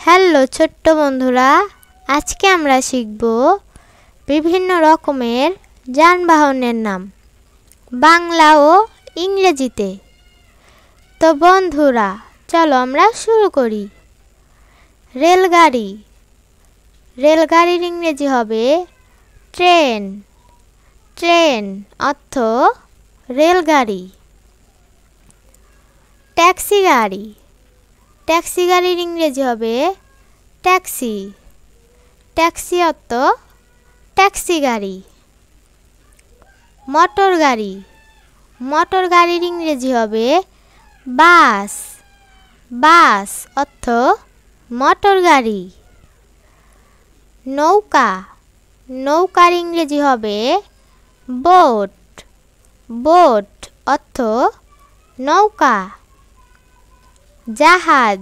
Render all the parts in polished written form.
Hello ছোট্ট বন্ধুরা, আজকে আমরা শিখব বিভিন্ন রকমের যানবাহনের নাম বাংলা ও ইংরেজিতে। তো বন্ধুরা, চলো আমরা শুরু করি। রেলগাড়ি। রেলগাড়ির ইংরেজি হবে ট্রেন। ট্রেন অর্থ রেলগাড়ি। ট্যাক্সি গাড়ি। ট্যাক্সি গাড়ির ইংরেজি হবে ট্যাক্সি। ট্যাক্সি অর্থ ট্যাক্সি গাড়ি। মোটর গাড়ি। মোটর গাড়ির ইংরেজি হবে বাস। বাস অর্থ মোটর গাড়ি। নৌকা। নৌকার ইংরেজি হবে বোট। বোট অর্থ নৌকা। জাহাজ।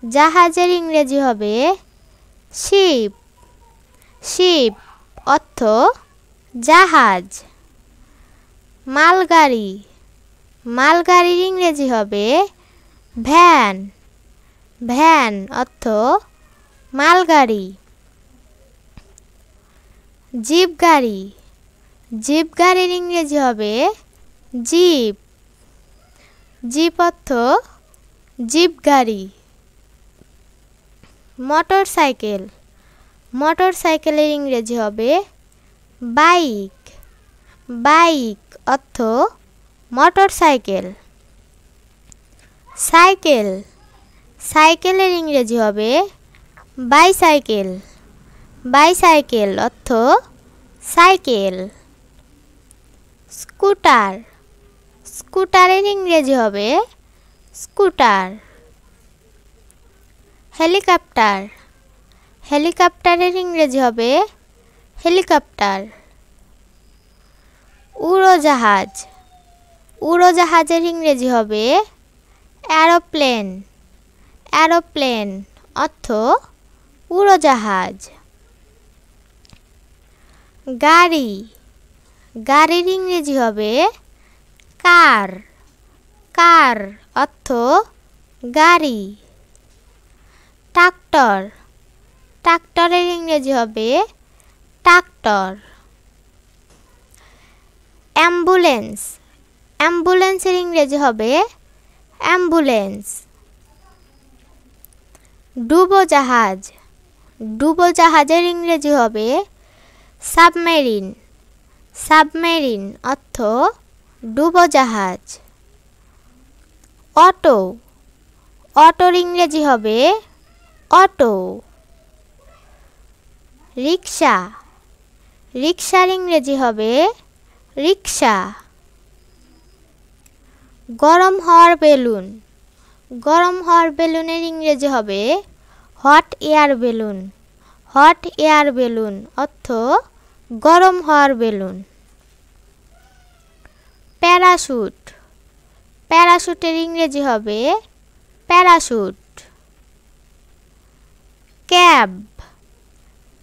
জাহাজের ইংরেজি হবে শিপ। শিপ অর্থ জাহাজ। মালগাড়ি। মালগাড়ির ইংরেজি হবে ভ্যান। ভ্যান অর্থ মালগাড়ি। জিপ গাড়ি। জিপ গাড়ির ইংরেজি হবে জিপ। জিপ অর্থ জিপ গাড়ি। Motor cycle. মোটর সাইকেলের ইংরেজি হবে বাইক। বাইক অর্থ মোটর সাইকেল। সাইকেল। সাইকেলের ইংরেজি হবে বাইসাইকেল। বাইসাইকেল অর্থ সাইকেল। স্কুটার। স্কুটারের ইংরেজি হবে স্কুটার। হেলিকপ্টার। হেলিকপ্টারের ইংরেজি হবে হেলিকপ্টার। উড়োজাহাজ। উড়োজাহাজের ইংরেজি হবে এরোপ্লেন। এরোপ্লেন অর্থ উড়োজাহাজ। গাড়ি। গাড়ির ইংরেজি হবে কার। কার অর্থ গাড়ি। ট্রাক্টর। ট্রাক্টরের ইংরেজি হবে ট্রাক্টর। অ্যাম্বুলেন্স। অ্যাম্বুলেন্সের ইংরেজি হবে অ্যাম্বুলেন্স। ডুবোজাহাজ। ডুবোজাহাজের ইংরেজি হবে সাবমেরিন। সাবমেরিন অর্থ ডুবোজাহাজ। অটো। অটোর ইংরেজি হবে অটো। রিক্সা। রিক্সার ইংরেজি হবে রিক্সা। গরম হওয়ার বেলুন। গরম হওয়ার বেলুনের ইংরেজি হবে hot air balloon. Hot air balloon অর্থ গরম হওয়ার বেলুন। প্যারাশুট। প্যারাশুটের ইংরেজি হবে প্যারাশুট। ক্যাব।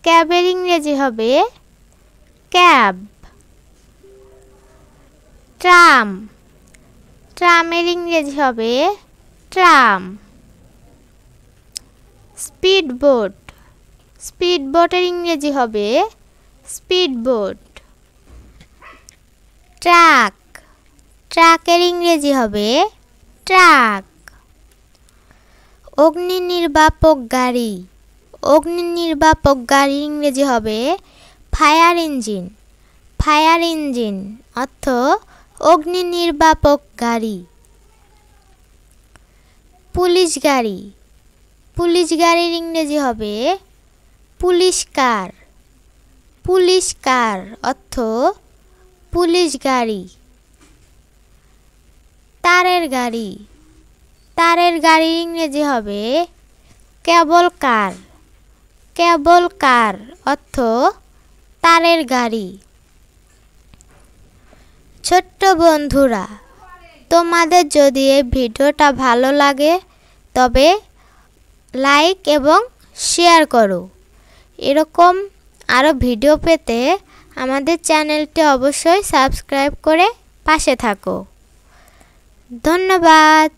ক্যাবের ইংরেজি হবে ক্যাব। ট্রাম। ট্রামের ইংরেজি হবে ট্রাম। স্পিডবোট। স্পিডবোটের ইংরেজি হবে স্পিডবোট। ট্রাক। ট্রাকের ইংরেজি হবে ট্রাক। অগ্নি নির্বাপক গাড়ি। অগ্নি নির্বাপক গাড়ির ইংরেজি হবে ফায়ার ইঞ্জিন। ফায়ার ইঞ্জিন অর্থ অগ্নি নির্বাপক গাড়ি। পুলিশ গাড়ি। পুলিশ গাড়ির ইংরেজি হবে পুলিশ কার। পুলিশ কার অর্থ পুলিশ গাড়ি। তারের গাড়ি। তারের গাড়ির ইংরেজি হবে কেবল কার। কেবল কার অর্থ তারের গাড়ি। ছোট্ট বন্ধুরা, তোমাদের যদি এই ভিডিওটা ভালো লাগে তবে লাইক এবং শেয়ার করো। এরকম আরও ভিডিও পেতে আমাদের চ্যানেলটি অবশ্যই সাবস্ক্রাইব করে পাশে থাকো। ধন্যবাদ।